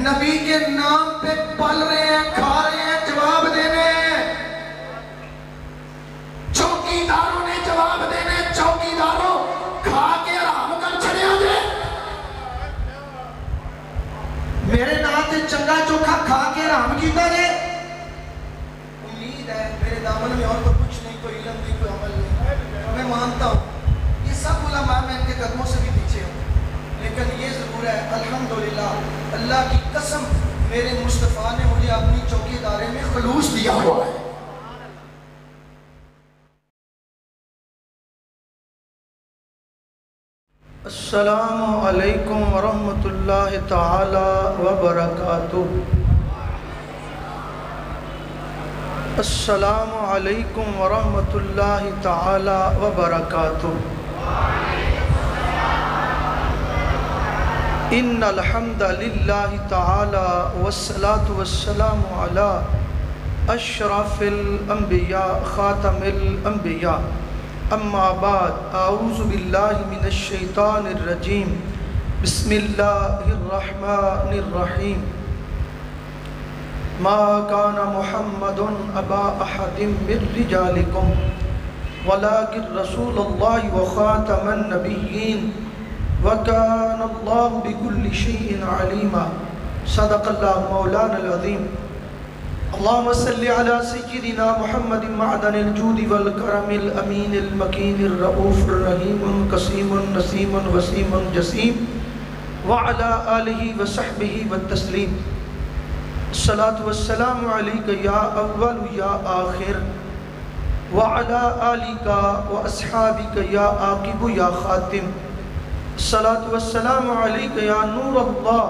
نبی کے نام پہ پل رہے ہیں، کھا رہے ہیں، جواب دینے چوکیداروں نے جواب دینے، چوکیداروں کھا کے آرام کر چھڑے آجے۔ میرے نام تے چنگا چوکھا کھا کے آرام کیتا جے۔ امید ہے میرے دامن میں اور کچھ نہیں، کوئی علم نہیں، کوئی عمل نہیں، میں مانتا ہوں یہ سب علماء میں ان کے قدموں سے بھی پیچھے ہوں، لیکن یہ ضرور ہے الحمدللہ اللہ کی قسم میرے مصطفیٰ نے مجھے اپنی چوکیدارے میں خلوص دیا ہوا ہے۔ السلام علیکم ورحمۃ اللہ تعالی وبرکاتہ۔ السلام علیکم ورحمۃ اللہ تعالی وبرکاتہ۔ ان الحمد للہ تعالی والصلاة والسلام علی اشرف الانبیاء خاتم الانبیاء، اما بعد اعوذ باللہ من الشیطان الرجیم، بسم اللہ الرحمن الرحیم۔ ما کان محمد ابا احد من رجالکم ولکن رسول اللہ وخاتم النبیین وَكَانَ اللَّهُ بِكُلِّ شَيْءٍ عَلِيمًا۔ صدق اللہ مولانا العظیم۔ اللہم صلی علی سیدنا محمد معدن الجود والکرم الامین المکین الرؤوف الرحیم قسیم نسیم وسیم جسیم وعلی آلہ وصحبہ والتسلیم۔ الصلاة والسلام علیکہ یا اول یا آخر وعلی آلکہ واصحابکہ یا عاقب یا خاتم۔ الصلاة والسلام علیکہ یا نور اللہ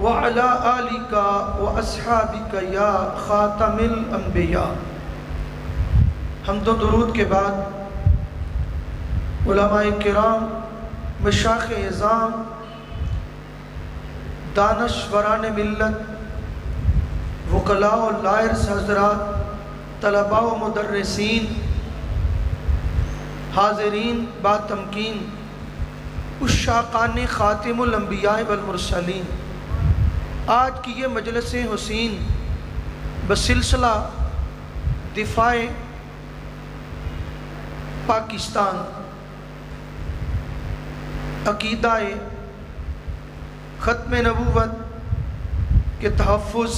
وعلا آلکہ واصحابکہ یا خاتم الانبیاء۔ حمد و درود کے بعد علماء کرام، مشایخ اعظام، دانشوران ملت، وکلاء و لائرز حضرات، طلباء و مدرسین، حاضرین با تمکین، عشاقان خاتم الانبیاء والمرسلین، آج کی یہ مجلس حسین بسلسلہ دفاع پاکستان، عقیدہ ختم نبوت کے تحفظ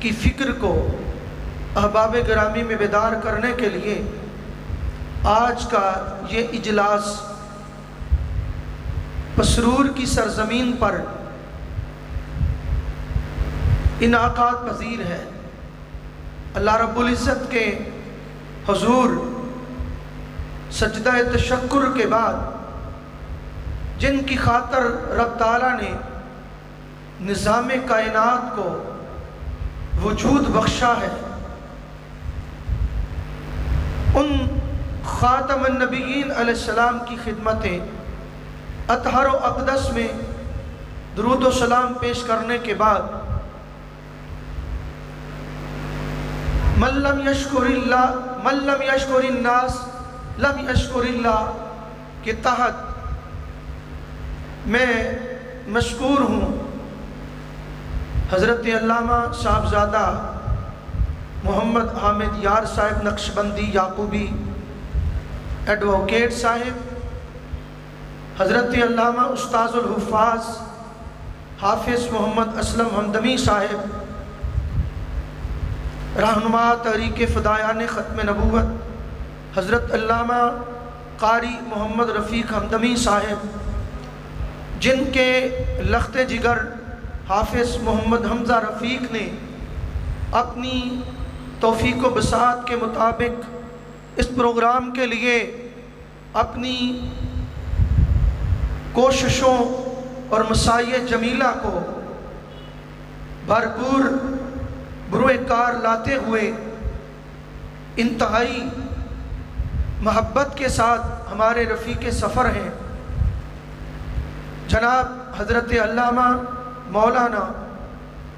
کی فکر کو احباب گرامی میں بیدار کرنے کے لیے آج کا یہ اجلاس مسرور کی سرزمین پر انعقاد پذیر ہے۔ اللہ رب العزت کے حضور سجدہ تشکر کے بعد جن کی خاطر رب تعالیٰ نے نظام کائنات کو وجود بخشا ہے، ان خاتم النبیین علیہ السلام کی خدمتیں اطہر و اقدس میں درود و سلام پیش کرنے کے بعد من لم یشکر الناس لم یشکر اللہ کے تحت میں مشکور ہوں حضرت علامہ صاحبزادہ محمد حامد یار صاحب نقشبندی یعقوبی ایڈوکیٹ صاحب، حضرت علامہ استاذ الحفاظ حافظ محمد اسلم ہمدمی صاحب، رہنما تحریک فدایان ختم نبوت حضرت علامہ قاری محمد رفیق ہمدمی صاحب، جن کے لخت جگر حافظ محمد حمزہ رفیق نے اپنی توفیق و بساط کے مطابق اس پروگرام کے لیے اپنی کوششوں اور مساعی جمیلہ کو بھرپور بروئے کار لاتے ہوئے انتہائی محبت کے ساتھ ہمارے رفیق سفر ہیں جناب حضرت علامہ مولانا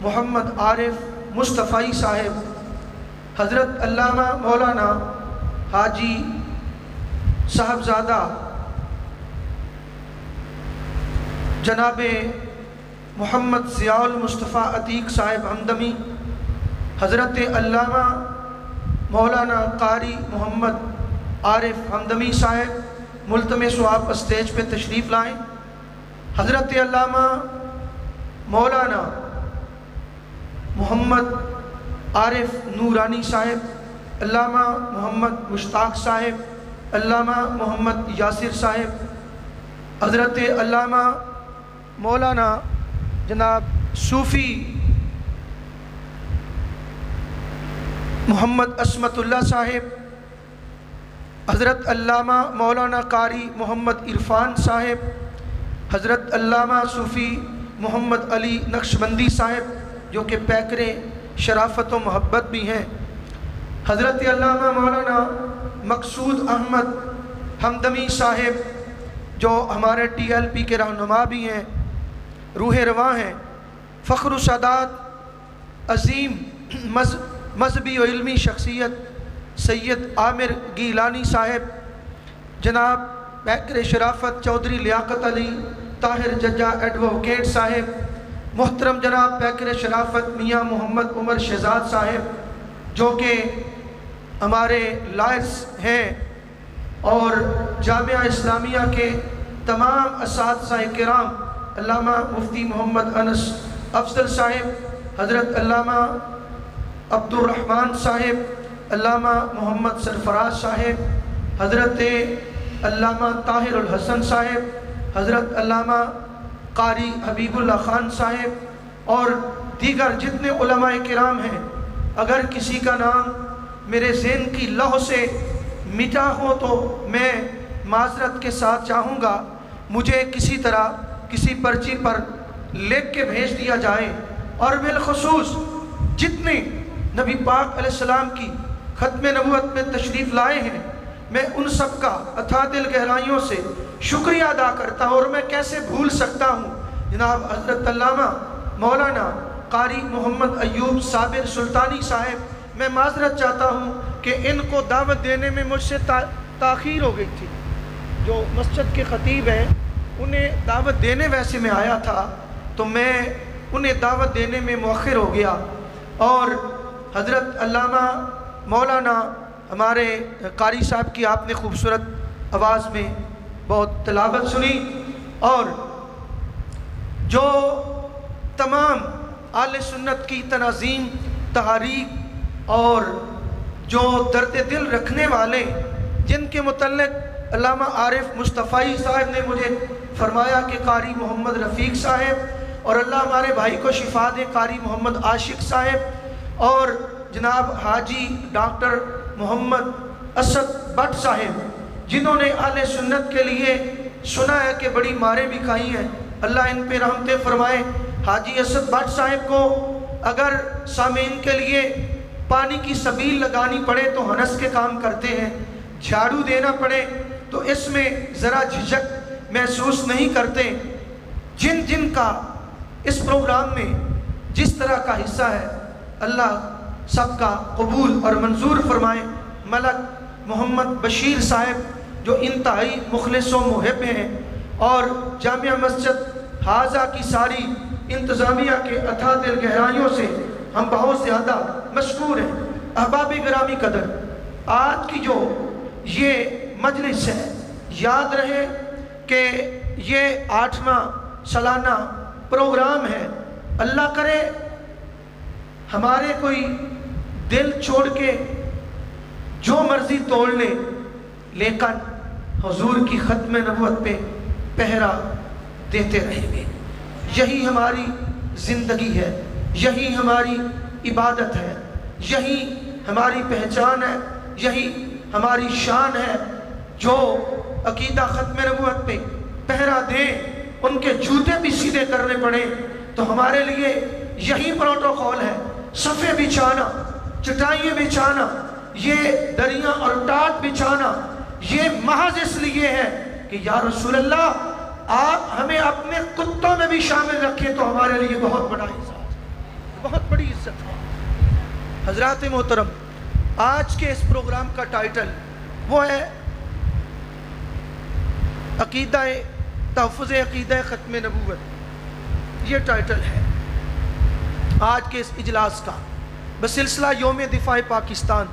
محمد عارف مصطفی صاحب، حضرت علامہ مولانا حاجی صاحبزادہ جناب محمد ضیاء المصطفیٰ عتیق صاحب ہمدمی، حضرت علامہ مولانا قاری محمد عارف ہمدمی صاحب ملتمس و آپ اسٹیج پہ تشریف لائیں۔ حضرت علامہ مولانا محمد عارف نورانی صاحب، علامہ محمد مشتاق صاحب، علامہ محمد یاسر صاحب، حضرت علامہ مولانا جناب صوفی محمد عصمت اللہ صاحب، حضرت علامہ مولانا قاری محمد عرفان صاحب، حضرت علامہ صوفی محمد علی نقشبندی صاحب جو کہ پیکرے شرافت و محبت بھی ہیں، حضرت علامہ مولانا مقصود احمد ہمدمی صاحب جو ہمارے ٹی ایل پی کے رہنما بھی ہیں، روح رواں ہیں، فخر و سعادت عظیم مذہبی و علمی شخصیت سید عامر گیلانی صاحب، جناب پیکر شرافت چودھری لیاقت علی طاہر ججا ایڈووکیٹ صاحب، محترم جناب پیکر شرافت میاں محمد عمر شہزاد صاحب جو کہ ہمارے لائرز ہیں، اور جامعہ اسلامیہ کے تمام اساتذہ کرام، علامہ مفتی محمد انس افضل صاحب، حضرت علامہ عبد الرحمن صاحب، علامہ محمد سرفراز صاحب، حضرت علامہ طاہر الحسن صاحب، حضرت علامہ قاری حبیب اللہ خان صاحب اور دیگر جتنے علماء کرام ہیں، اگر کسی کا نام میرے ذہن کی لوح سے مٹا ہو تو میں معذرت کے ساتھ چاہوں گا مجھے کسی طرح کسی پرچی پر لکھ کے بھیج دیا جائے، اور بالخصوص جتنے نبی پاک علیہ السلام کی ختم نبوت میں تشریف لائے ہیں، میں ان سب کا اتھا دل گہرائیوں سے شکریہ ادا کرتا ہوں، اور میں کیسے بھول سکتا ہوں جناب حضرت علامہ مولانا قاری محمد ایوب صابر سلطانی صاحب۔ میں معذرت چاہتا ہوں کہ ان کو دعوت دینے میں مجھ سے تاخیر ہو گئی تھی، جو مسجد کے خطیب ہیں انہیں دعوت دینے ویسے میں آیا تھا تو میں انہیں دعوت دینے میں مؤخر ہو گیا، اور حضرت علامہ مولانا ہمارے قاری صاحب کی آپ نے خوبصورت آواز میں بہت تلاوت سنی، اور جو تمام اہل سنت کی تناظیم، تحاریک اور جو درد دل رکھنے والے، جن کے متعلق علامہ عارف مصطفی صاحب نے مجھے فرمایا کہ قاری محمد رفیق صاحب، اور اللہ ہمارے بھائی کو شفا دے، قاری محمد عاشق صاحب، اور جناب حاجی ڈاکٹر محمد اسد بٹ صاحب جنہوں نے اہل سنت کے لیے سنا ہے کہ بڑی ماریں بھی کھائی ہیں، اللہ ان پہ رحمتیں فرمائے۔ حاجی اسد بٹ صاحب کو اگر سامعین کے لیے پانی کی سبیل لگانی پڑے تو ہنس کے کام کرتے ہیں، جھاڑو دینا پڑے تو اس میں ذرا جھجک محسوس نہیں کرتے۔ جن جن کا اس پروگرام میں جس طرح کا حصہ ہے، اللہ سب کا قبول اور منظور فرمائے۔ ملک محمد بشیر صاحب جو انتہائی مخلص و محب ہیں، اور جامعہ مسجد حاضہ کی ساری انتظامیہ کے اتھا دل گہرائیوں سے ہم بہت زیادہ مشکور ہیں۔ احباب گرامی قدر، آج کی جو یہ مجلس ہے، یاد رہے کہ یہ 8واں سالانہ پروگرام ہے۔ اللہ کرے ہمارے کوئی دل چھوڑ کے جو مرضی توڑ لے، لیکن حضور کی ختم نبوت پہ پہرا دیتے رہیں گے۔ یہی ہماری زندگی ہے، یہی ہماری عبادت ہے، یہی ہماری پہچان ہے، یہی ہماری شان ہے۔ جو عقیدہ ختم نبوت پہ پہرا دیں، ان کے جوتے بھی سیدھے کرنے پڑیں تو ہمارے لیے یہی پروٹوکول ہے۔ صفے بچھانا، چٹائیاں بچھانا، یہ دریاں اور ٹاٹ بچھانا، یہ محض اس لیے ہے کہ یا رسول اللہ آپ ہمیں اپنے کتوں میں بھی شامل رکھیں تو ہمارے لیے بہت بڑا اعزاز، بہت بڑی عزت ہے۔ حضرات محترم، آج کے اس پروگرام کا ٹائٹل وہ ہے عقیدہ تحفظ عقیدہ ختم نبوت۔ یہ ٹائٹل ہے آج کے اس اجلاس کا بسلسلہ یوم دفاع پاکستان.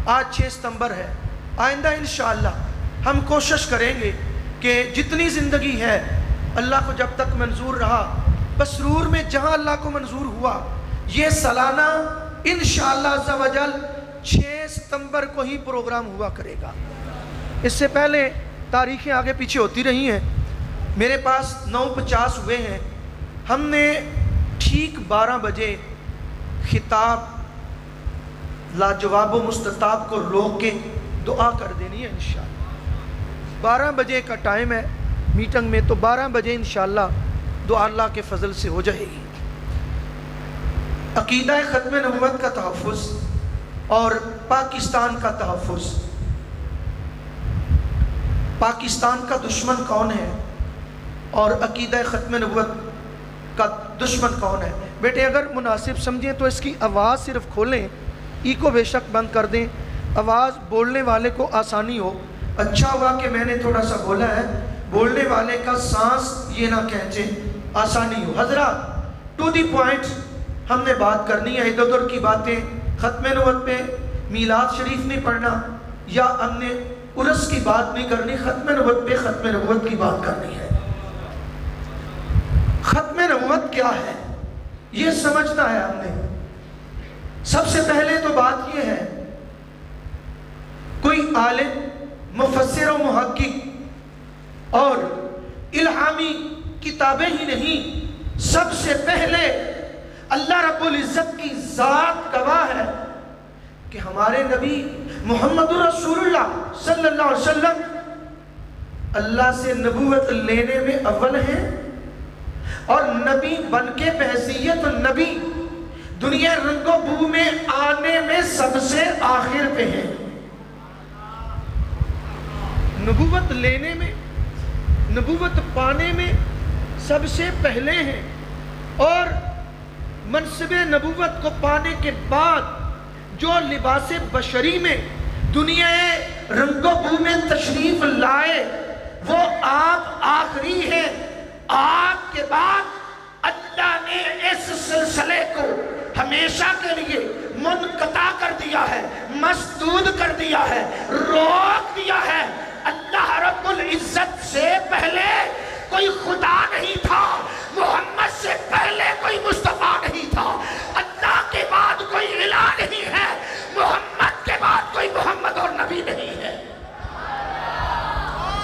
آج 6 ستمبر ہے. آئندہ انشاءاللہ ہم کوشش کریں گے کہ جتنی زندگی ہے اللہ کو جب تک منظور رہا مسرور میں جہاں اللہ کو منظور ہوا یہ سالانہ انشاءاللہ عز و جل 6 ستمبر کو ہی پروگرام ہوا کرے گا. اس سے پہلے تاریخیں آگے پیچھے ہوتی رہی ہیں. میرے پاس 9:50 ہوئے ہیں. ہم نے ٹھیک 12 بجے خطاب لاجواب و مستطاب کو روک کے دعا کر دینی ہے انشاءاللہ. 12 بجے کا ٹائم ہے میٹنگ میں، تو 12 بجے انشاءاللہ دعا اللہ کے فضل سے ہو جائے گی. عقیدہ ختم نبوت کا تحفظ اور پاکستان کا تحفظ. پاکستان کا دشمن کون ہے اور عقیدہ ختم نبوت کا دشمن کون ہے؟ بیٹے اگر مناسب سمجھیں تو اس کی آواز صرف کھولیں، ایکو بے شک بند کر دیں، آواز بولنے والے کو آسانی ہو. اچھا ہوا کہ میں نے تھوڑا سا بولا ہے، بولنے والے کا سانس یہ نہ کھینچے، آسانی ہو. حضرات ٹو دی پوائنٹ ہم نے بات کرنی ہے. ادھر ادھر کی باتیں ختم نبوت پہ میلاد شریف نہیں پڑھنا یا ہم نے عرس کی بات نہیں کرنی، ختم نبوت پہ ختم نبوت کی بات کرنی ہے. ختم نبوت کیا ہے یہ سمجھنا ہے ہم نے. سب سے پہلے تو بات یہ ہے کوئی عالم مفسر و محقق اور الہامی کتابیں ہی نہیں، سب سے پہلے اللہ رب العزت کی ذات گواہ ہے کہ ہمارے نبی محمد رسول اللہ صلی اللہ علیہ وسلم اللہ سے نبوت لینے میں اول ہیں اور نبی بن کے بحیثیت نبی دنیا رنگ و بو میں آنے میں سب سے آخر پہ ہیں. نبوت لینے میں، نبوت پانے میں سب سے پہلے ہیں اور منصب نبوت کو پانے کے بعد جو لباس بشری میں دنیا رنگ و بو میں تشریف لائے وہ آپ آخری ہیں. آپ کے بعد اللہ نے اس سلسلے کو ہمیشہ کے لیے منقطع کر دیا ہے، مسدود کر دیا ہے، روک دیا ہے. اللہ رب العزت سے پہلے کوئی خدا نہیں تھا، محمد سے پہلے کوئی مصطفیٰ نہیں تھا، اللہ کے بعد کوئی الہ نہیں ہے، محمد کے بعد کوئی محمد اور نبی نہیں ہے.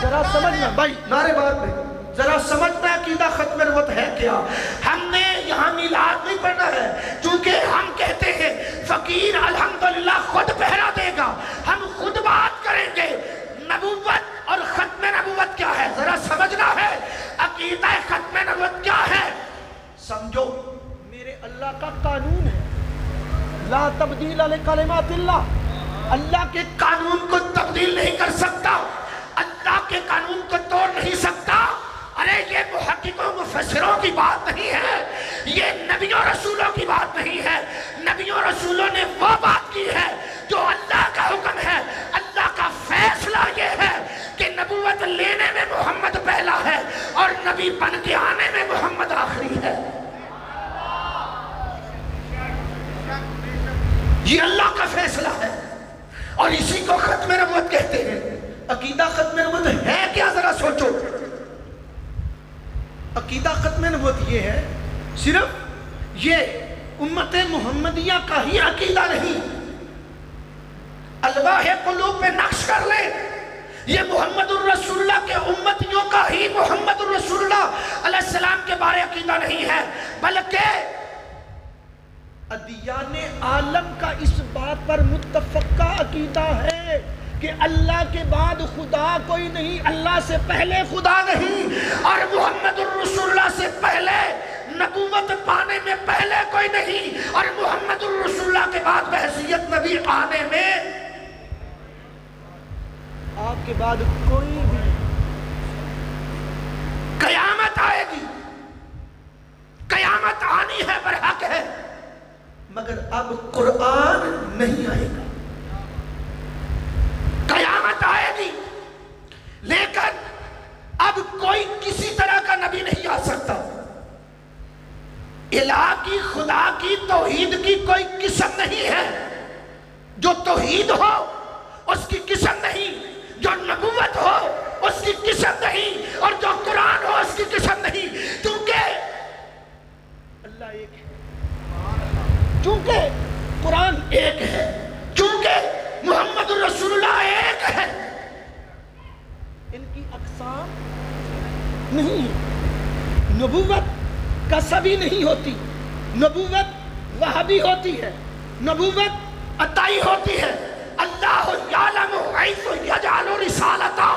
ذرا سمجھنا بھائی، نعرے بات میں ذرا سمجھنا عقیدہ ختم نبوت ہے کیا. ہم نے یہاں میلاد نہیں پڑھنا ہے چونکہ ہم کہتے ہیں فقیر الحمدللہ خود پہرا دے گا، ہم خود بات کریں گے. نبوت اور ختم نبوت کیا ہے ذرا سمجھنا ہے. عقیدہ ختم نبوت کیا ہے سمجھو. میرے اللہ کا قانون ہے لا تبدیل لکلمات اللہ، اللہ کے قانون کو تبدیل نہیں کر سکتا، اللہ کے قانون کو توڑ نہیں سکتا. ارے یہ محققوں مفسروں کی بات نہیں ہے، یہ نبیوں رسولوں کی بات نہیں ہے. نبیوں رسولوں نے وہ بات کی ہے جو اللہ کا حکم ہے. اللہ کا فیصلہ یہ ہے کہ نبوت لینے میں محمد پہلا ہے اور نبی بن کے آنے میں محمد آخری ہے. یہ اللہ کا فیصلہ ہے اور اسی کو ختم نبوت کہتے ہیں. عقیدہ ختم نبوت ہے کیا ذرا سوچو. عقیدہ ختم نبوت یہ ہے، صرف یہ امت محمدیہ کا ہی عقیدہ نہیں، الواح قلوب پہ نقش کر لیں، یہ محمد الرسول اللہ کے امتیوں کا ہی محمد الرسول اللہ علیہ السلام کے بارے عقیدہ نہیں ہے، بلکہ ادیان عالم کا اس بات پر متفقہ عقیدہ ہے کہ اللہ کے بعد خدا کوئی نہیں، اللہ سے پہلے خدا نہیں، اور محمد الرسول اللہ سے پہلے نبوت پانے میں پہلے کوئی نہیں، اور محمد الرسول اللہ کے بعد بحیثیت نبی آنے میں آپ کے بعد کوئی بھی. قیامت آئے گی، قیامت آنی ہے، برحق ہے، مگر اب قرآن نہیں آئے گا. قیامت آئے گی لیکن اب کوئی کسی طرح کا نبی نہیں آ سکتا. الہ کی خدا کی توحید کی کوئی قسم نہیں ہے. جو توحید ہو اس کی قسم نہیں، جو نبوت ہو اس کی قسم نہیں، اور جو قرآن ہو اس کی قسم نہیں. کیونکہ اللہ ایک ہے، چونکہ قرآن ایک ہے، چونکہ محمد رسول اللہ ایک ہے. ان کی اقسام نہیں ہے. نبوت کسبی نہیں ہوتی، نبوت وہابی ہوتی ہے، نبوت عطائی ہوتی ہے. اللہ یعلم حیث یجعل رسالتہ،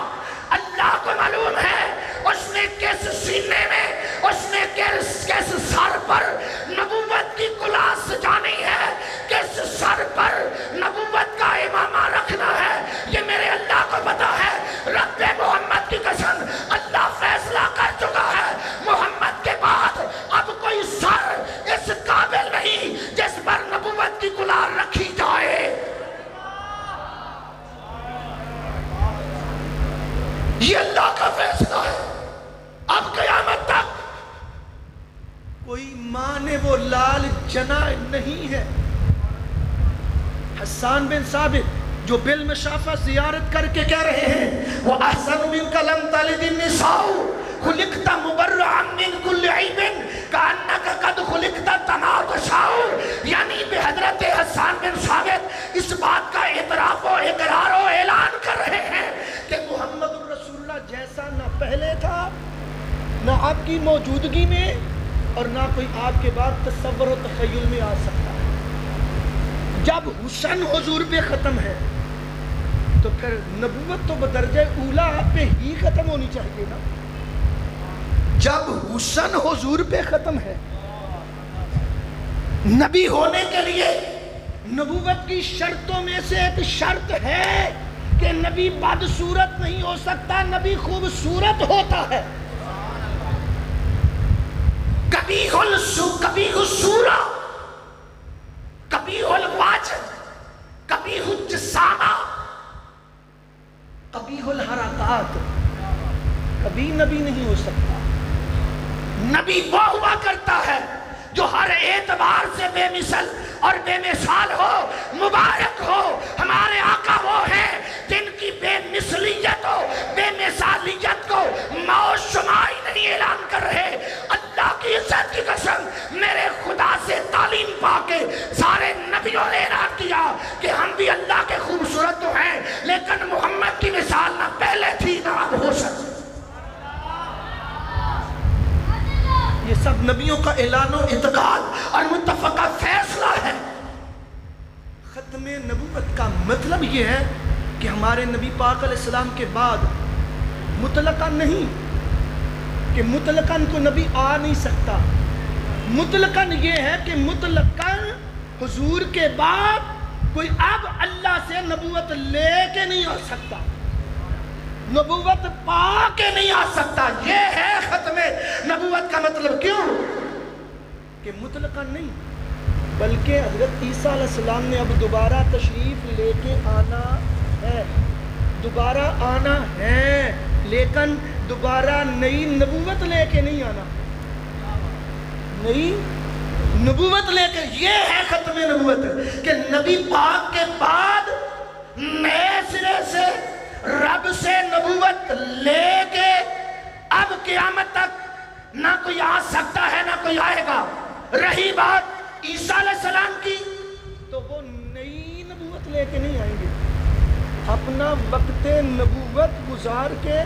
اللہ کو معلوم ہے اس نے کس سینے میں، اس نے کس سر پر نبوت کی کلاه سجانی ہے، کس سر پر نبوت کا امامہ رکھنا ہے. یہ میرے اللہ کو پتا ہے. رب محمد کی قسم، اللہ فیصلہ کر چکا ہے محمد کے بعد اب کوئی سر اس قابل نہیں جس پر نبوت کی کلاه رکھی جائے. یہ اللہ کا فیصلہ ہے. اب قیامت تک کوئی ماں وہ لال جنا نہیں ہے. حسان بن ثابت جو بالمشافہ زیارت کر کے کہہ رہے ہیں وَأَحْسَنُ مِنْكَ لَمْ تَلِدِ النِّسَاءُ خُلِقْتَ مُبَرَّعًا مِنْ كُلِّ عَيْبٍ كَأَنَّكَ قَدْ خُلِقْتَ كَمَا تَشَاءُ. یعنی حضرت حسان بن ثابت اس بات کا اعتراف و اقرار و اعلان کر رہے ہیں کہ محمد الرسول اللہ جیسا نہ پہلے تھا، نہ آپ کی موجودگی میں، اور نہ کوئی آپ کے بعد تصور و تخیل میں آ سکتا ہے. جب حسن حضور پہ ختم ہے تو پھر نبوت تو بدرجہ اولا آپ پہ ہی ختم ہونی چاہیے نا. جب حسن حضور پہ ختم ہے، نبی ہونے کے لیے نبوت کی شرطوں میں سے ایک شرط ہے کہ نبی بدصورت نہیں ہو سکتا، نبی خوبصورت ہوتا ہے. قبیح الصورہ، قبیح الوجہ، قبیح الجسامہ، قبیح الحرکات، کبھی نبی نہیں ہو سکتا. نبی وہ ہوا کرتا ہے جو ہر اعتبار سے بے مثل اور بے مثال ہو. مبارک ہو ہمارے آقا وہ ہیں جن کی بے مثلیت ہو، بے مثالیت کو موت شمائی نہیں اعلان کر رہے. اللہ کی عزت کی قسم، میرے خدا سے تعلیم پا کے سارے نبیوں نے اعلان کیا کہ ہم بھی اللہ کے خوبصورت تو ہیں، لیکن محمد کی مثال نہ پہلے تھی نہ اب ہو سکتی. یہ سب نبیوں کا اعلان و اعتقاد اور متفقہ فیصلہ ہے. ختم نبوت کا مطلب یہ ہے کہ ہمارے نبی پاک علیہ السلام کے بعد مطلقاً نہیں کہ مطلقاً کو نبی آ نہیں سکتا. مطلقاً یہ ہے کہ مطلقاً حضور کے بعد کوئی اب اللہ سے نبوت لے کے نہیں آ سکتا، نبوت پا کے نہیں آ سکتا. یہ ہے ختم نبوت کا مطلب. کیوں کہ مطلقاً نہیں، بلکہ حضرت عیسیٰ علیہ السلام نے اب دوبارہ تشریف لے کے آنا ہے، دوبارہ آنا ہے، لیکن دوبارہ نئی نبوت لے کے نہیں آنا. نئی نبوت لے کے، یہ ہے ختم نبوت کہ نبی پاک کے بعد نئے سرے سے رب سے نبوت لے کے اب قیامت تک نہ کوئی آ سکتا ہے نہ کوئی آئے گا. رہی بات عیسیٰ علیہ السلام کی، تو وہ نئی نبوت لے کے نہیں آئیں گے. اپنا وقت نبوت گزار کے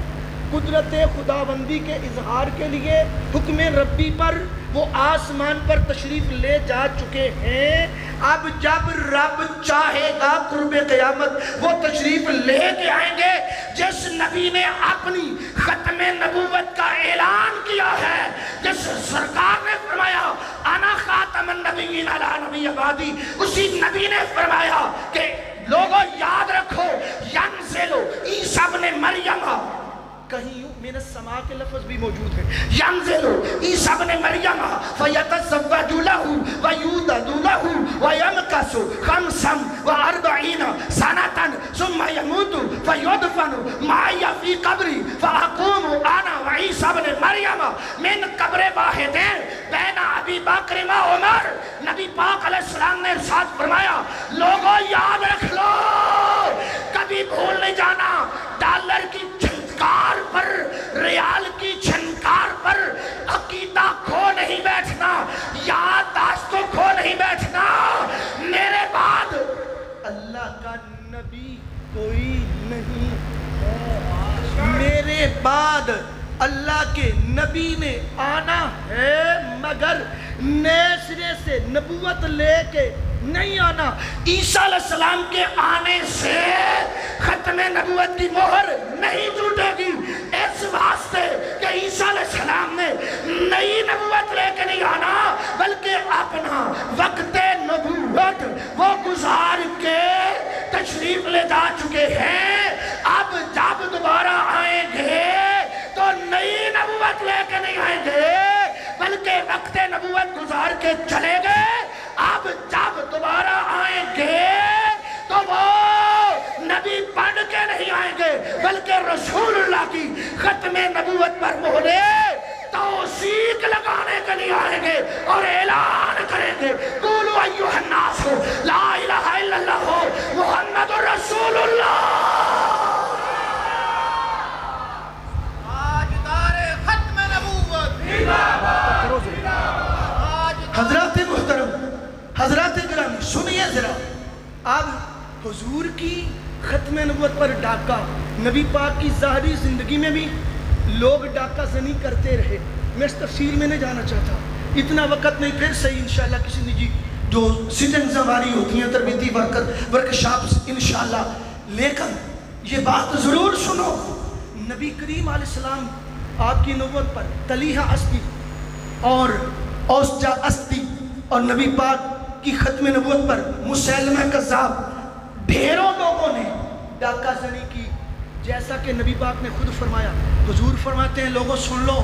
قدرت خداوندی کے اظہار کے لیے حکم ربی پر وہ آسمان پر تشریف لے جا چکے ہیں. اب جب رب چاہے گا قرب قیامت وہ تشریف لے کے آئیں گے. جس نبی نے اپنی ختم نبوت کا اعلان کیا ہے، جس سرکار نے فرمایا انا خاتم النبیین علی نبی بعدی، اسی نبی نے فرمایا کہ لوگوں یاد رکھو ینزل عیسیٰ ابن مریم، کہیں من السماء کے لفظ بھی موجود ہے، ینزل عیسیٰ ابن مریم فیتزوج لہ ویولد لہ ویمکث 45 سنة ثم يموت فیدفن معی فی قبری فاقوم انا وعیسیٰ عیسیٰ ابن مریم من قبر واحدین بین ابی بکر و عمر. نبی پاک علیہ السلام نے ارشاد فرمایا لوگوں یاد رکھ لو، کبھی بھول نہیں جانا، ڈالر کی چھنکار پر، ریال کی چھنکار پر عقیدہ کھو نہیں بیٹھنا، یادداشت کھو نہیں بیٹھنا. میرے بعد اللہ کا نبی کوئی نہیں ہے، میرے بعد اللہ کے نبی نے آنا ہے مگر نئے سرے سے نبوت لے کے نہیں آنا. عیسیٰ علیہ السلام کے آنے سے ختم نبوت کی مہر نہیں ٹوٹے گی، اس واسطے کہ عیسیٰ علیہ السلام نے نئی نبوت لے کے نہیں آنا بلکہ اپنا وقت نبوت وہ گزار کے تشریف لے جا چکے ہیں. اب جب دوبارہ آئیں گے تو نئی نبوت لے کے نہیں آئیں گے بلکہ وقت نبوت گزار کے چلے گئے. اب جب دوبارہ آئیں گے تو وہ نبی بن کے نہیں آئیں گے بلکہ رسول اللہ کی ختم نبوت پر مہرے توثیق لگانے کے لیے آئیں گے اور اعلان کریں گے قولوا ایھا الناس لا الہ الا اللہ محمد رسول اللہ. حضرات محترم، حضرات گرامی سنیے ذرا. اب حضور کی ختم نبوت پر ڈاکہ، نبی پاک کی ظاہری زندگی میں بھی لوگ ڈاکہ زنی کرتے رہے. میں اس تفصیل میں نہیں جانا چاہتا، اتنا وقت نہیں. پھر صحیح انشاءاللہ کسی نجی جو سٹنگز ہماری ہوتی ہیں تربیتی ورکشاپس انشاءاللہ. لیکن یہ بات ضرور سنو، نبی کریم علیہ السلام آپ کی نبوت پر طلیحہ اسدی اور اوسجا اسدی اور نبی پاک کی ختم نبوت پر مسیلمہ کذاب ڈھیروں لوگوں نے ڈاکہ زنی کی. جیسا کہ نبی پاک نے خود فرمایا، حضور فرماتے ہیں لوگوں سن لو،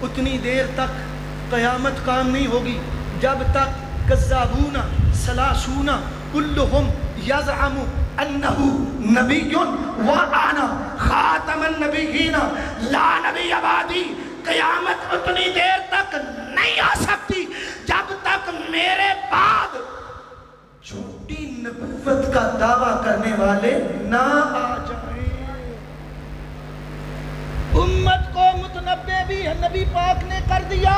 اتنی دیر تک قیامت قائم نہیں ہوگی جب تک کذابون ثلاثون کلہم یزعم انہو نبی وانا خاتم النبیین لا نبی بعدی. قیامت اتنی دیر تک نہیں آ سکتی جب تک میرے بعد جھوٹی نبوت کا دعویٰ کرنے والے نہ آ جائیں. امت کو متنبع بھی نبی پاک نے کر دیا،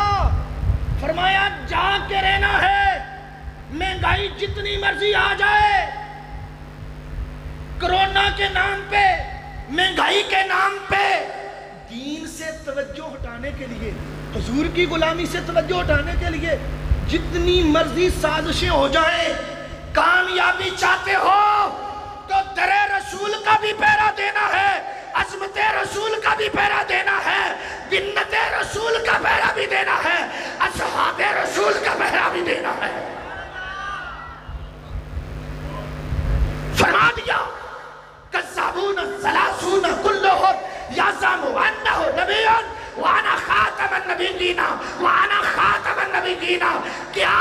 فرمایا جا کے رہنا ہے، مہنگائی جتنی مرضی آ جائے، کرونا کے نام پہ، مہنگائی کے نام پہ، دین سے توجہ ہٹانے کے لیے، حضور کی غلامی سے توجہ ہٹانے کے لیے جتنی مرضی سازشیں ہو جائیں. کامیابی چاہتے ہو تو در رسول کا بھی پہرا دینا ہے، عظمت رسول کا بھی پہرا دینا ہے، بنت رسول کا پہرا بھی دینا ہے، اصحاب رسول کا پہرا بھی دینا ہے. فرما دیا کذابون ثلاثون کلہم یزعم انہ نبی وانا خاتم النبیین وانا خاتم النبیین. کیا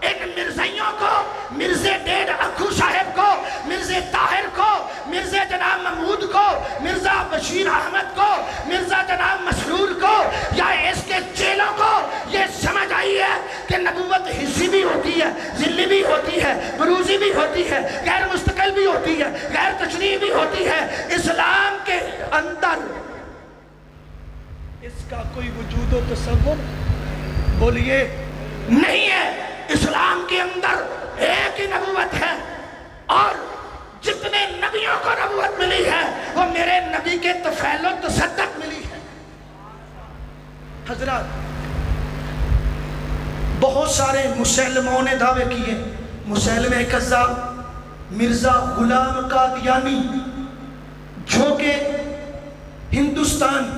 ان مرزائیوں کو، مرزے ڈیڑھ اکھو صاحب کو، مرزے طاہر کو، مرزے جناب محمود کو، مرزا بشیر احمد کو، مرزا جناب مسرور کو یا اس کے چیلوں کو یہ سمجھ آئی ہے کہ نبوت حصی بھی ہوتی ہے، ذلی بھی ہوتی ہے، بروزی بھی ہوتی ہے، غیر مستقل بھی ہوتی ہے، غیر تشریح بھی ہوتی ہے؟ اسلام کے اندر اس کا کوئی وجود و تصور بولیے نہیں ہے. اسلام کے اندر ایک ہی نبوت ہے اور جتنے نبیوں کو نبوت ملی ہے وہ میرے نبی کے تفعیل و تصدق ملی ہے. حضرات بہت سارے مسلموں نے دعوے کیے، مسلمہ کذاب، مرزا غلام قادیانی جو کہ ہندوستان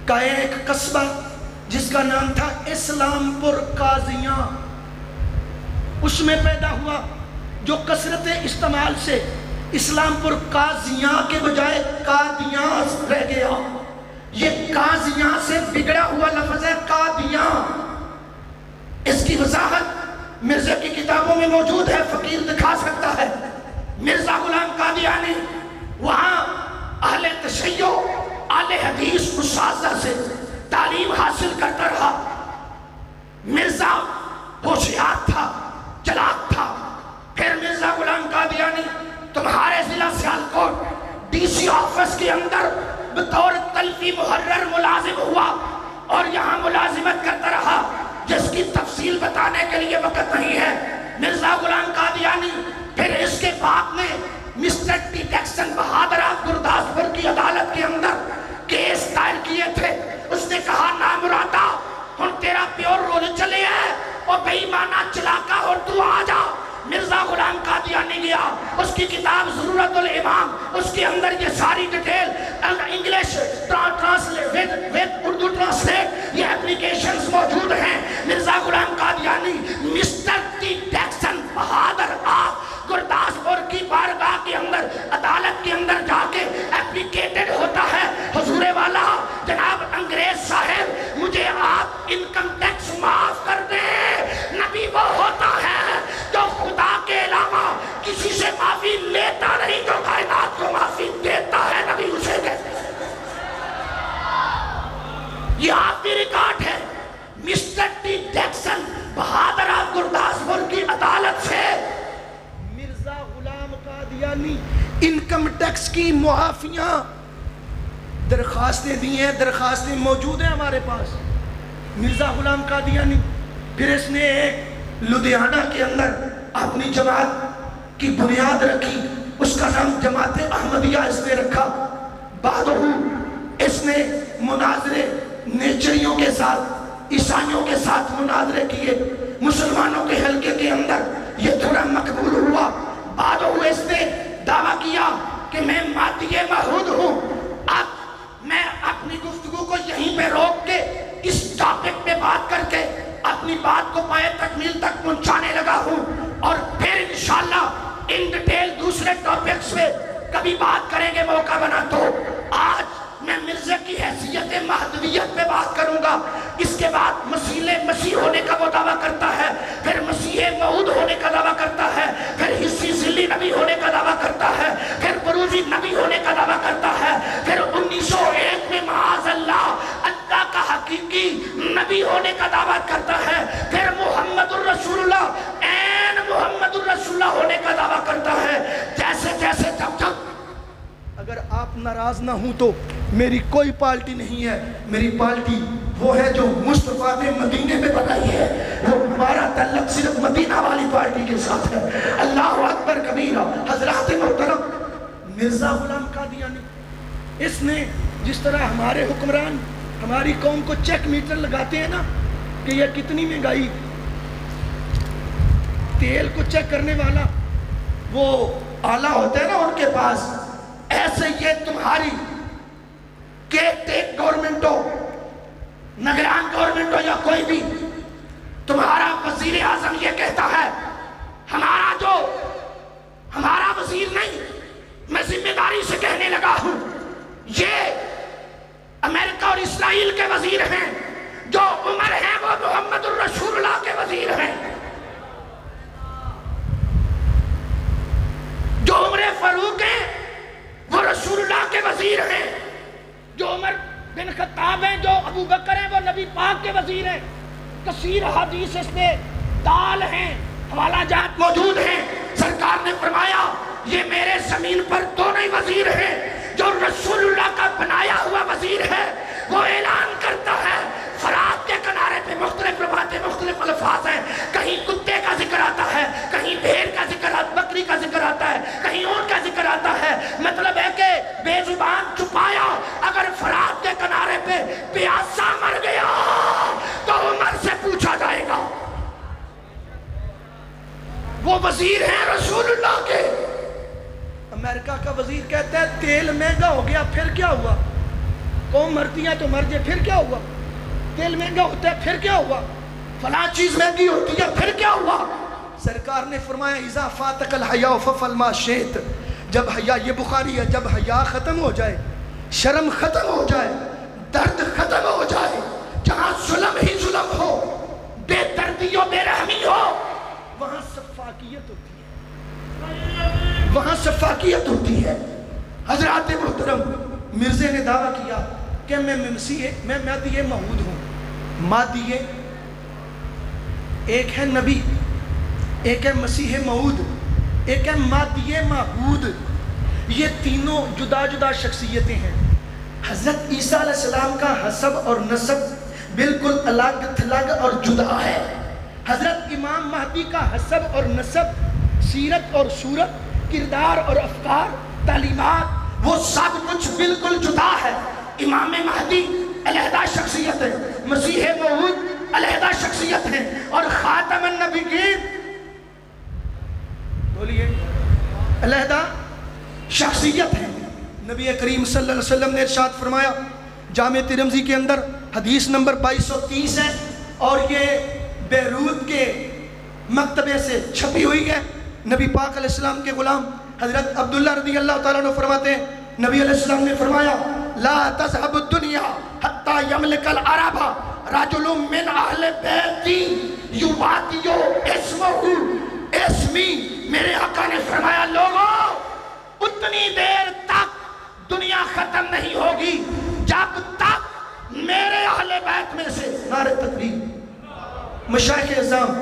کا ایک قصبہ جس کا نام تھا اسلام پور قاضیاں، اس میں پیدا ہوا، جو کثرت استعمال سے اسلام پور قاضیاں کے بجائے قادیاں رہ گیا. یہ قاضیاں سے بگڑا ہوا لفظ ہے قادیاں. اس کی وضاحت مرزا کی کتابوں میں موجود ہے، فقیر دکھا سکتا ہے. مرزا غلام قادیانی وہاں اہل تشیع اہل حدیث اساتذہ سے تعلیم حاصل کرتا رہا۔ مرزا ہوشیار تھا، چلاک تھا۔ پھر مرزا غلام قادیانی تمہارے ضلع سیالکوٹ ڈی سی آفس کے اندر بطور تلفی محرر ملازم ہوا اور یہاں ملازمت کرتا رہا، جس کی تفصیل بتانے کے لیے وقت نہیں ہے۔ مرزا غلام قادیانی پھر اس کے باپ نے مسٹر ٹی ٹیکسن بہادر گرداسپور کی عدالت کے اندر کیس دائر کیے تھے۔ اس نے کہا نامرادا ہن تیرا پیور رول چلے ہے اور بے ایمانہ چلاکا اور تو آ جا۔ مرزا غلام قادیانی گیا، اس کی کتاب ضرورت الامام، اس کے اندر یہ ساری ڈیٹیل انگلش اردو ٹرانسلیٹ یہ اپلیکیشنز موجود ہیں۔ مرزا غلام قادیانی مسٹر ٹی ٹیکسن بہادر گرداسپور کی بارگاہ کے اندر عدالت کے اندر جا کے اپلیکیٹڈ ہوتا ہے، حضور والا جناب انگریز صاحب مجھے آپ انکم ٹیکس معاف کر دیں۔ نبی وہ ہوتا ہے جو خدا کے علاوہ کسی سے معافی لیتا نہیں، جو کائنات کو معافی دیتا ہے، نبی اسے کہتے ہیں۔ یہ آپ کی ریکارڈ ہے۔ مسٹر ٹی ٹیکسن بہادر گرداسپور کی عدالت سے مرزا غلام قادیانی انکم ٹیکس کی معافیاں درخواستیں دی ہیں، درخواستیں موجود ہیں ہمارے پاس۔ مرزا غلام قادیانی پھر اس نے ایک لدھیانہ کے اندر اپنی جماعت کی بنیاد رکھی، اس کا نام جماعت احمدیہ اس نے رکھا۔ بعد اس نے مناظرے نیچریوں کے ساتھ، عیسائیوں کے ساتھ مناظرے کیے، مسلمانوں کے حلقے کے اندر یہ تھوڑا مقبول ہوا۔ بعد اس نے دعویٰ کیا کہ میں مادی محدود ہوں۔ اب میں اپنی گفتگو کو یہیں پہ روک کے اس ٹاپک پہ بات کر کے اپنی بات کو پائے تکمیل تک پہنچانے لگا ہوں، اور پھر انشاءاللہ ان ڈیٹیل دوسرے ٹاپکس پہ کبھی بات کریں گے موقع بنا تو۔ آج میں مرزا کی حیثیت مہدویت پہ بات کروں گا۔ اس کے بعد مسیح ہونے کا وہ دعویٰ کرتا ہے، پھر مسیح موعود ہونے کا دعویٰ کرتا ہے، پھر حصی ذلی نبی ہونے کا دعویٰ کرتا ہے، پھر بروزی نبی ہونے کا دعویٰ کرتا ہے، پھر 1901 میں معاذ اللہ اللہ کا حقیقی نبی ہونے کا دعویٰ کرتا ہے، پھر محمد الرسول اللہ این محمد الرسول اللہ ہونے کا دعویٰ کرتا ہے۔ جیسے جیسے جب اگر آپ ناراض نہ ہوں تو میری کوئی پارٹی نہیں ہے، میری پارٹی وہ ہے جو مصطفیٰ نے مدینے میں بنائی ہے، وہ ہمارا تعلق صرف مدینہ والی پارٹی کے ساتھ ہے۔ اللہ اکبر کبیرہ۔ حضرات محترم، مرزا غلام قادیانی اس نے جس طرح ہمارے حکمران ہماری قوم کو چیک میٹر لگاتے ہیں نا کہ یہ کتنی مہنگائی، تیل کو چیک کرنے والا وہ آلہ ہوتا ہے نا ان کے پاس، ایسے یہ تمہاری گورنمنٹ ہو، نگران گورنمنٹ ہو یا کوئی بھی، تمہارا وزیر اعظم یہ کہتا ہے ہمارا وزیر نہیں، میں ذمہ داری سے کہنے لگا ہوں، یہ امریکہ اور اسرائیل کے وزیر ہیں، جو عمر ہیں وہ محمد الرسول اللہ کے وزیر ہیں، جو عمر فاروق ہیں وہ رسول اللہ کے وزیر ہیں، جو عمر بن خطاب ہیں، جو ابو بکر ہیں وہ نبی پاک کے وزیر ہیں۔ کثیر حدیث اس میں دال ہیں، حوالہ جات موجود ہیں۔ سرکار نے فرمایا یہ میرے زمین پر دونوں ہی وزیر ہیں، جو رسول اللہ کا بنایا ہوا وزیر ہے وہ اعلان کرتا ہے، فرات کے کنارے پہ مختلف روایتیں مختلف الفاظ ہیں، کہیں کتے کا ذکر آتا ہے، کہیں بھیڑ کا ذکر آتا ہے، بکری کا ذکر آتا ہے، کہیں اونٹ کا ذکر آتا ہے، مطلب ہے کہ بے زبان چھپایا اگر فرات کے کنارے پہ پیاسا مر گیا تو عمر سے پوچھا جائے گا۔ وہ وزیر ہیں رسول اللہ کے۔ امریکہ کا وزیر کہتا ہے تیل مہنگا ہو گیا پھر کیا ہوا، قوم مرتی ہے تو مر جائے پھر کیا ہوا، تیل مہنگا ہوتا ہے پھر کیا ہوا، فلاں چیز مہنگی ہوتی ہے پھر کیا ہوا۔ سرکار نے فرمایا اذا فاتک الحیاء ففعل ما شئت، جب حیا، یہ بخاری ہے، جب حیا ختم ہو جائے، شرم ختم ہو جائے، درد ختم ہو جائے، جہاں ظلم ہی ظلم ہو، بے دردی و بے رحمی ہو، وہاں سفاکیت ہوتی ہے، وہاں سفاکیت ہوتی ہے۔ حضرات محترم، مرزے نے دعویٰ کیا کہ میں مہدی موعود ہوں. مہدی ایک ہے نبی، ایک ہے مسیح موعود، ایک ہے مہدی موعود. یہ تینوں جدا جدا شخصیتیں ہیں. حضرت عیسیٰ علیہ السلام کا حسب اور نسب بالکل الگ تھلگ اور جدا ہے. حضرت امام مہدی کا حسب اور نسب، سیرت اور صورت، کردار اور افکار، تعلیمات، وہ سب کچھ بالکل جدا ہے. امام مہدی علیحدہ شخصیت ہے، مسیح موعود علیحدہ شخصیت ہے، اور خاتم النبیین بولیے علیحدہ شخصیت ہے. نبی کریم صلی اللہ علیہ وسلم نے ارشاد فرمایا، جامع ترمذی کے اندر حدیث نمبر 2230 ہے، اور یہ بیروت کے مکتبے سے چھپی ہوئی ہے. نبی پاک علیہ السلام کے غلام حضرت عبداللہ رضی اللہ تعالیٰ عنہ فرماتے ہیں، نبی علیہ السلام نے فرمایا، لا تذهب الدنیا حتی یملک العرب رجل من اہل بیتی یواتی اسمہ اسمی. میرے آقا نے فرمایا، لوگوں اتنی دیر تک دنیا ختم نہیں ہوگی جب تک میرے اہل بیت میں سے نعرہ تکبیر، مشائخ اعظام،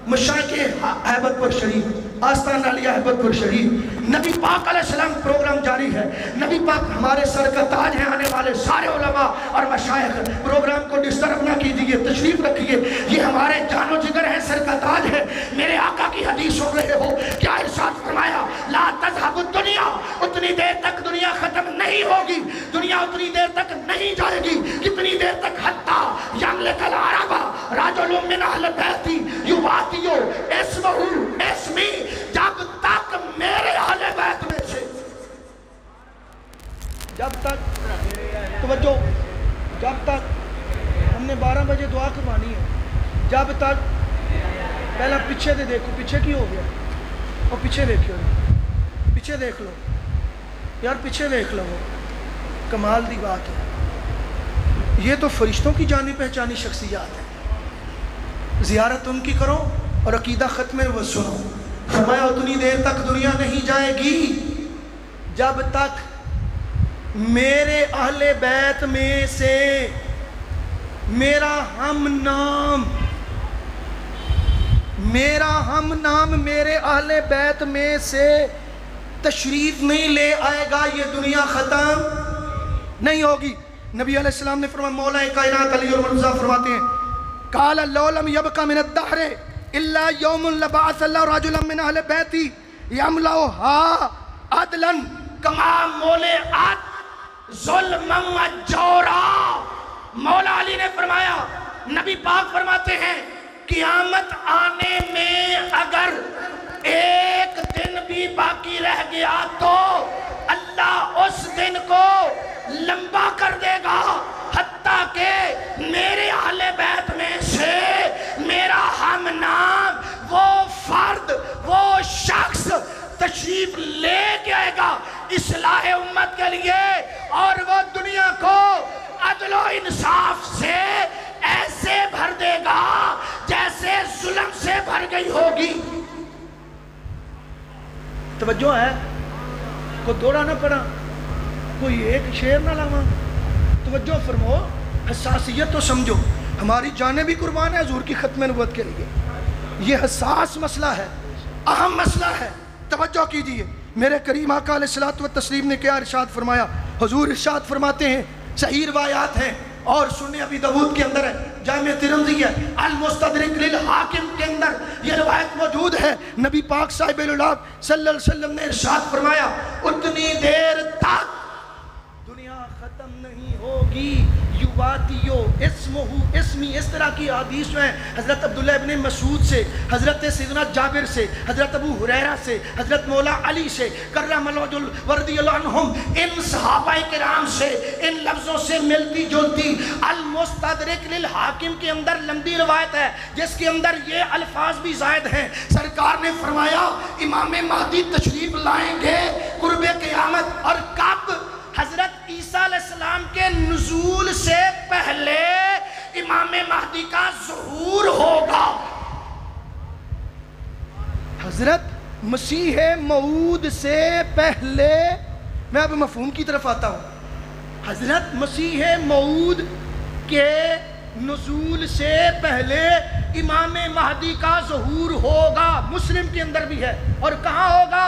مشائخ احبت پر شریف، آستان علی احبت پر شریف، نبی پاک علیہ السلام پروگرام جاری ہے. نبی پاک ہمارے سر کا تاج ہیں، آنے والے سارے علماء اور مشائخ پروگرام کو ڈسٹرب نہ کیجیے، تشریف رکھیے. یہ ہمارے جان و جگر ہیں، سر کا تاج ہے. میرے آقا کی حدیث سن رہے ہو، کیا ارشاد فرمایا، لا تذهب الدنیا، اتنی دیر تک دنیا ختم نہیں ہوگی، دنیا اتنی دیر تک نہیں جائے گی. کتنی دیر تک؟ حتی یملک العرب رجل من اہل بیتی یواتی اسمہ اسمی، جب تک میرے اہل بیت میں سے، جب تک توجہ، جب تک ہم نے 12 بجے دعا کروانی ہے، جب تک پہلا پیچھے دے دیکھو، پیچھے کی ہو گیا، اور پیچھے دیکھو، پیچھے دیکھ لو یار، پیچھے دیکھ لو. کمال دی بات ہے. یہ تو فرشتوں کی جانی پہچانی شخصیات ہیں. زیارت ان کی کرو اور عقیدہ ختم وہ سنو. فرمایا اتنی دیر تک دنیا نہیں جائے گی جب تک میرے اہل بیت میں سے میرا ہم نام میرے اہل بیت میں سے تشریف نہیں لے آئے گا، یہ دنیا ختم نہیں ہوگی. نبی علیہ السلام نے فرمایا، مولا کائنات علی المرتضیٰ فرماتے ہیں، قال لو لم يبق من الدهر الا يوم لبعث الله رجلا من اهل بيتي يملأها عدلا كما ملئت ظلما وجورا. مولا علی نے فرمایا، نبی پاک فرماتے ہیں، قیامت آنے میں اگر ایک دن بھی باقی رہ گیا تو اللہ اس دن کو لمبا کر دے گا، حتیٰ کہ میرے اہل بیت میں سے میرا ہم نام، وہ فرد، وہ شخص تشریف لے کے آئے گا اصلاح امت کے لیے، اور وہ دنیا کو عدل و انصاف سے ایسے بھر دے گا جیسے ظلم سے بھر گئی ہوگی. توجہ ہے؟ کوئی دوڑا نہ پڑا، کوئی ایک شعر نہ لاما. توجہ فرمو، حساسیت تو سمجھو. ہماری جانیں بھی قربان ہے حضور کی ختم نبوت کے لیے. یہ حساس مسئلہ ہے، اہم مسئلہ ہے. توجہ کیجئے. میرے کریم آقا علیہ الصلوۃ والتسلیم نے کیا ارشاد فرمایا؟ حضور ارشاد فرماتے ہیں، صحیح روایات ہیں اور سنن ابی داؤد کے اندر ہے، جامع ترمذی ہے، المستدرک للحاکم کے اندر یہ روایت موجود ہے. نبی پاک صاحب العلا صلی اللہ علیہ وسلم نے ارشاد فرمایا، اتنی دیر تک دنیا ختم نہیں ہوگی، یواتیو اسمہ اسمی. اس طرح کی حدیث ہیں حضرت عبداللہ ابن مسعود سے، حضرت سیدنا جابر سے، حضرت ابو ہریرہ سے، حضرت مولا علی سے کرم اللہ رضی اللہ عنہم، ان صحابہ کرام سے ان لفظوں سے ملتی جلتی. المستدرک للحاکم کے اندر لمبی روایت ہے جس کے اندر یہ الفاظ بھی زائد ہیں. سرکار نے فرمایا، امام مہدی تشریف لائیں گے قرب قیامت، اور کب؟ حضرت عیسیٰ علیہ السلام کے نزول سے پہلے امام مہدی کا ظہور ہوگا. حضرت مسیح موعود سے پہلے، میں اب مفہوم کی طرف آتا ہوں، حضرت مسیح موعود کے نزول سے پہلے امام مہدی کا ظہور ہوگا، مسلم کے اندر بھی ہے۔ اور کہاں ہوگا؟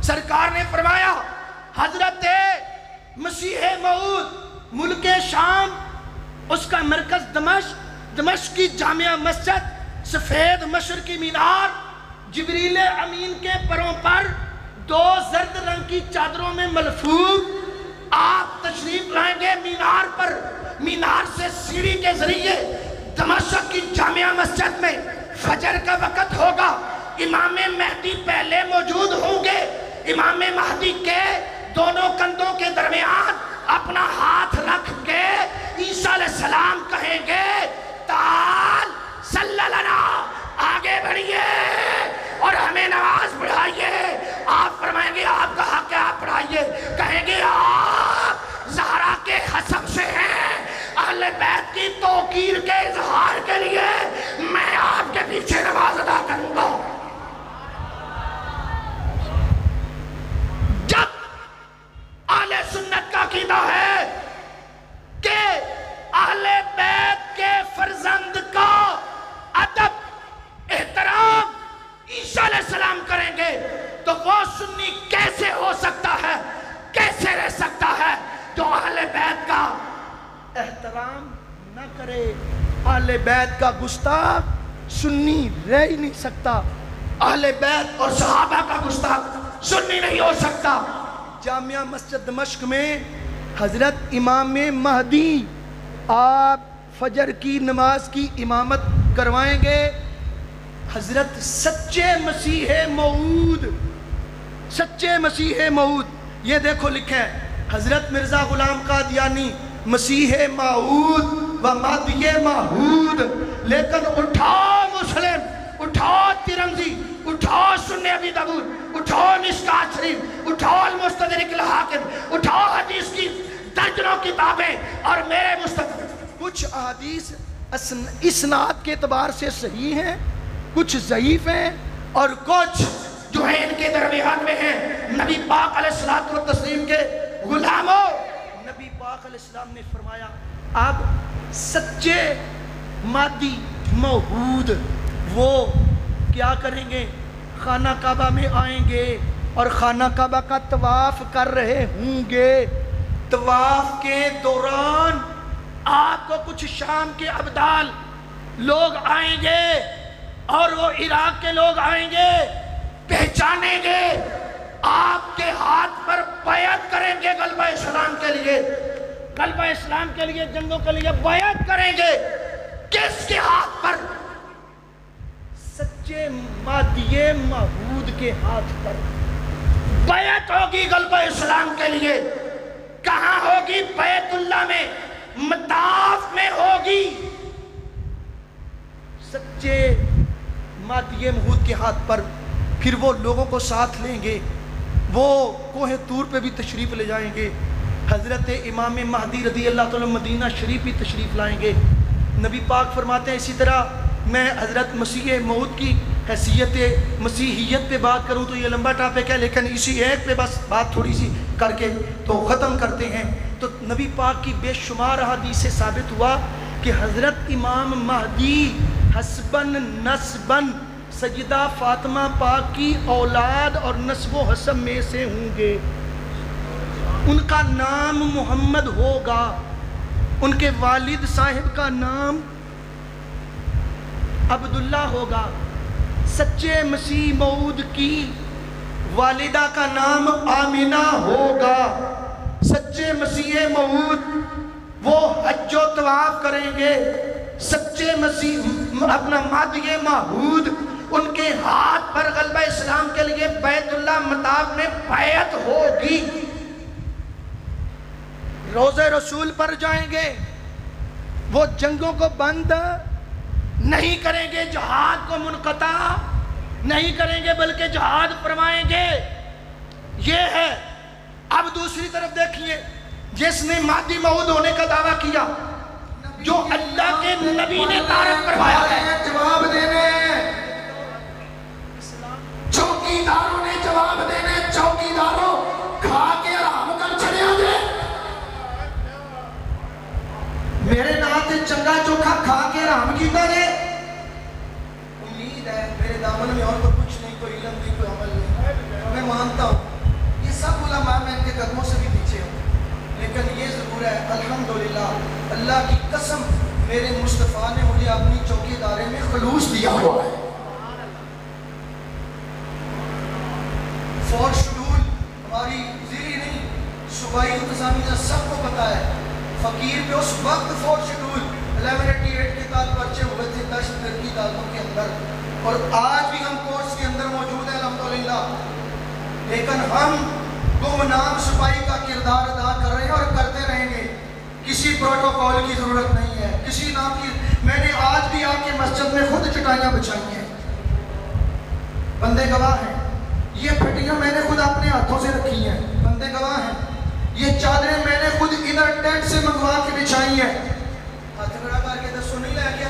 سرکار نے فرمایا حضرت مسیح موعود ملک شام، اس کا مرکز دمشق کی جامع مسجد، سفید مشرقی مینار، جبریل امین کے پروں پر 2 زرد رنگ کی چادروں میں ملفوف آپ تشریف لائیں گے مینار پر۔ مینار سے سیڑھی کے ذریعے دمشق کی جامع مسجد میں فجر کا وقت ہوگا، امام مہدی پہلے موجود ہوں گے۔ امام مہدی کے دونوں کندھوں کے درمیان اپنا ہاتھ رکھ کے عیسیٰ علیہ السلام کہیں گے تعال صلی لنا، آگے بڑھئے اور ہمیں نماز پڑھائیے۔ آپ فرمائیں گے آپ کا حق ہے، آپ پڑھائیے۔ کہیں گے آپ زہرا کے حسب سے ہیں، اہل بیت کی توقیر کے اظہار کے لیے میں آپ کے پیچھے نماز ادا کروں گا۔ جب اہل سنت کا عقیدہ ہے کہ اہل بیت کے فرزند کا ادب احترام عیسیٰ علیہ السلام کریں گے تو وہ سنی کیسے ہو سکتا ہے، کیسے رہ سکتا ہے جو اہل بیت کا احترام نہ کرے؟ اہل بیت کا گستاخ سنی رہ ہی نہیں سکتا، اہل بیت اور صحابہ کا گستاخ سنی نہیں ہو سکتا۔ جامعہ مسجد دمشق میں حضرت امام مہدی آپ فجر کی نماز کی امامت کروائیں گے۔ حضرت سچے مسیح موعود، سچے مسیح موعود، یہ دیکھو لکھا ہے حضرت مرزا غلام قادیانی مسیح موعود و مہدی موعود۔ لیکن اٹھاؤ مسلم، اٹھاؤ ترمذی، اٹھاؤ سنن ابی داؤد، اٹھاؤ مشکوٰۃ شریف، اٹھاؤ المستدرک الحاکم، اٹھاؤ حدیث کی درجنوں کتابیں اور میرے مستدرک۔ کچھ احادیث اسناد کے اعتبار سے صحیح ہیں، کچھ ضعیف ہیں، اور کچھ جو ہیں ان کے درمیان میں ہیں۔ نبی پاک علیہ الصلوۃ والتسلیم کے غلاموں، نبی پاک علیہ السلام نے فرمایا اب سچے مادی موعود وہ کیا کریں گے؟ خانہ کعبہ میں آئیں گے اور خانہ کعبہ کا طواف کر رہے ہوں گے۔ طواف کے دوران آپ کو کچھ شام کے ابدال لوگ آئیں گے اور وہ عراق کے لوگ آئیں گے، پہچانیں گے، آپ کے ہاتھ پر بیعت کریں گے غلبہ اسلام کے لیے، غلبہ اسلام کے لیے، جنگوں کے لیے بیعت کریں گے۔ کس کے ہاتھ پر؟ سچے مہدی موعود کے ہاتھ پر بیعت ہوگی غلبہ اسلام کے لیے۔ کہاں ہوگی؟ بیت اللہ میں، مطاف میں ہوگی۔ سچے مہدی موعود کے ہاتھ پر پھر وہ لوگوں کو ساتھ لیں گے، وہ کوہ طور پہ بھی تشریف لے جائیں گے۔ حضرت امام مہدی رضی اللہ تعالیٰ مدینہ شریف بھی تشریف لائیں گے۔ نبی پاک فرماتے ہیں اسی طرح میں حضرت مسیح موعود کی حیثیت مسیحیت پہ بات کروں تو یہ لمبا ٹاپک ہے، لیکن اسی ایک پہ بس بات تھوڑی سی کر کے تو ختم کرتے ہیں۔ تو نبی پاک کی بے شمار احادیث سے ثابت ہوا کہ حضرت امام مہدی حسباً نسباً سیدہ فاطمہ پاک کی اولاد اور نسب و حسب میں سے ہوں گے۔ ان کا نام محمد ہوگا، ان کے والد صاحب کا نام عبداللہ ہوگا، سچے مسیح موعود کی والدہ کا نام آمینہ ہوگا۔ سچے مسیح موعود وہ حج و طواف کریں گے، سچے مسیح اپنا مہدی موعود ان کے ہاتھ پر غلبہ اسلام کے لیے بیت اللہ مطاف میں بیعت ہوگی۔ روضہ رسول پر جائیں گے، وہ جنگوں کو بند نہیں کریں گے، جہاد کو منقطع نہیں کریں گے بلکہ جہاد فرمائیں گے۔ یہ ہے۔ اب دوسری طرف دیکھیے، جس نے مہدی موعود ہونے کا دعویٰ کیا، جو اللہ کے نبی نے تعارف کروایا ہے، جواب دینے چوکیداروں نے جواب دینے، چوکیداروں کھا کے آرام کر چڑیا دے۔ دامن میں اور تو کچھ نہیں، کوئی علم نہیں، کوئی عمل نہیں. میں مانتا ہوں یہ سب علماء میں ان کے قدموں سے بھی پیچھے ہوں، لیکن یہ ضرور ہے الحمدللہ اللہ کی قسم میرے مصطفیٰ نے مجھے اپنی چوکی دارے میں خلوص دیا ہوا ہے. فور شیڈول ہماری زیری نہیں، صوبائی انتظامیہ سب کو پتا ہے. فقیر پہ اس وقت فور شیڈول 1188 کے تحت پرچے ہوئے تھے 10 ترقی عدالتوں کے اندر، اور آج بھی ہم کورس کے اندر موجود ہیں الحمدللہ. لیکن ہم گمنام سپاہی کا کردار ادا کر رہے ہیں اور کرتے رہیں گے. کسی پروٹوکول کی ضرورت نہیں ہے، کسی نام کی. میں نے آج بھی آپ کے مسجد میں خود چٹائیاں بچھائی ہیں، بندے گواہ ہیں. یہ پھٹیاں میں نے خود اپنے ہاتھوں سے رکھی ہیں، بندے گواہ ہیں. یہ چادریں میں نے خود ادھر ٹینٹ سے منگوا کے بچھائی ہیں. ہاتھ کھڑا کر کے دسو نہیں لے کے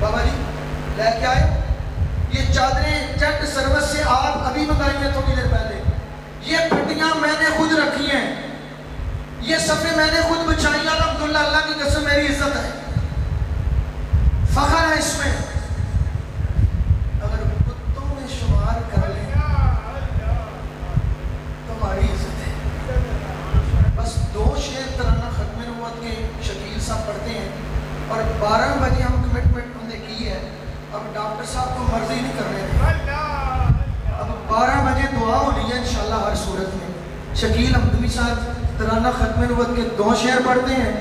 بابا جی لے کے آئے. یہ چادریں جیٹ سروس سے آپ ابھی منگائی ہیں تھوڑی دیر پہلے. یہ پھٹیاں میں نے خود رکھی ہیں، یہ صفحے میں نے خود بچھائی. الحمدللہ اللہ کی قسم میری عزت ہے، فخر ہے اس میں. اگر کتوں میں شمار کر لیں تو ہماری عزت ہے. بس 2 شعر ترانہ ختم نبوت کے شکیل صاحب پڑھتے ہیں اور 12 بجے ہم کمٹمنٹ ہم نے کی ہے. اب ڈاکٹر صاحب کو مرضی نہیں کر رہے تھے، اب 12 بجے دعا ہونی ہے انشاءاللہ ہر صورت میں. شکیل حمدمی صاحب ترانہ ختم نبوت کے 2 شعر پڑھتے ہیں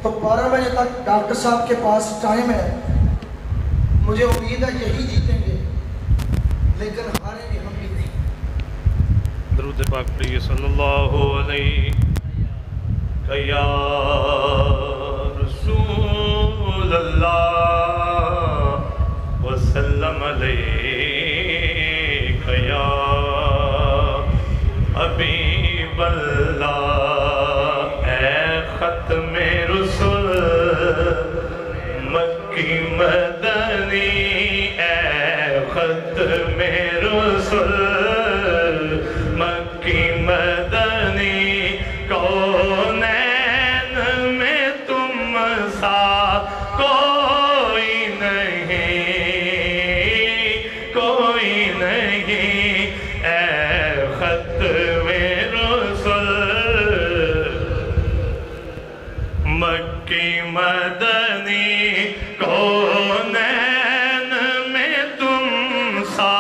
تو 12 بجے تک ڈاکٹر صاحب کے پاس ٹائم ہے. مجھے امید ہے یہی جیتیں گے، لیکن ہاریں گے ہم بھی نہیں. درود پاک پڑھیے صلی اللہ علیہ یا رسول اللہ وسلم علیہ یا حبیب اللہ. اے ختم رسول مکی مدنی، اے ختم رسول مکی مدنی، کونین میں تم سا کوئی نہیں، کوئی نہیں. اے ختم رسول مکی مدنی، کونین میں تم سا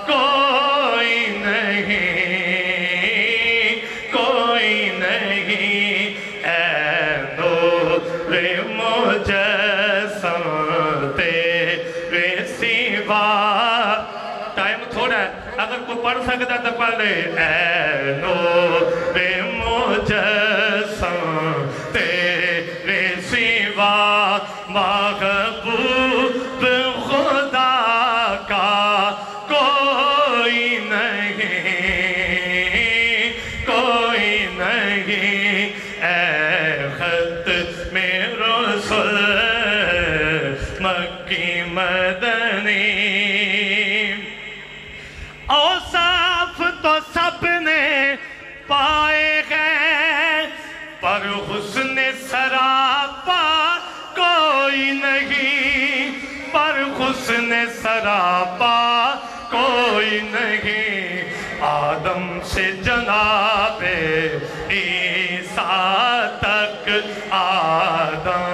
کوئی نہیں، کوئی نہیں. اے نور مجسم تیرے سوا. ٹائم تھوڑا ہے، اگر کوئی پڑھ سکتا تو پڑھ لے. اے نور مجسم تیرے سوا محبوب خدا کا کوئی نہیں، کوئی نہیں. اے ختم رسول مکی مدنی. اوصاف تو سب نے پائے ہیں پر حسن سراپا کوئی نہیں، پر حسن سراپا کوئی نہیں. آدم سے جناب عیسیٰ تک، آدم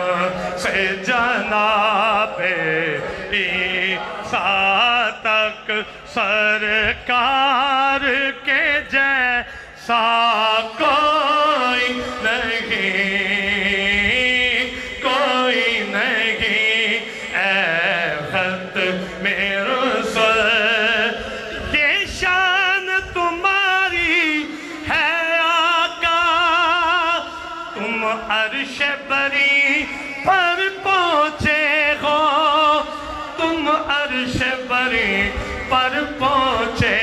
سے جناب عیسیٰ تک، سرکار کے جیسا کوئی نہیں، کوئی نہیں. اے ختم رسول یہ شان تمہاری ہے آقا، تم عرش بری پر پہنچے ہو، تم عرش بری پر پہنچے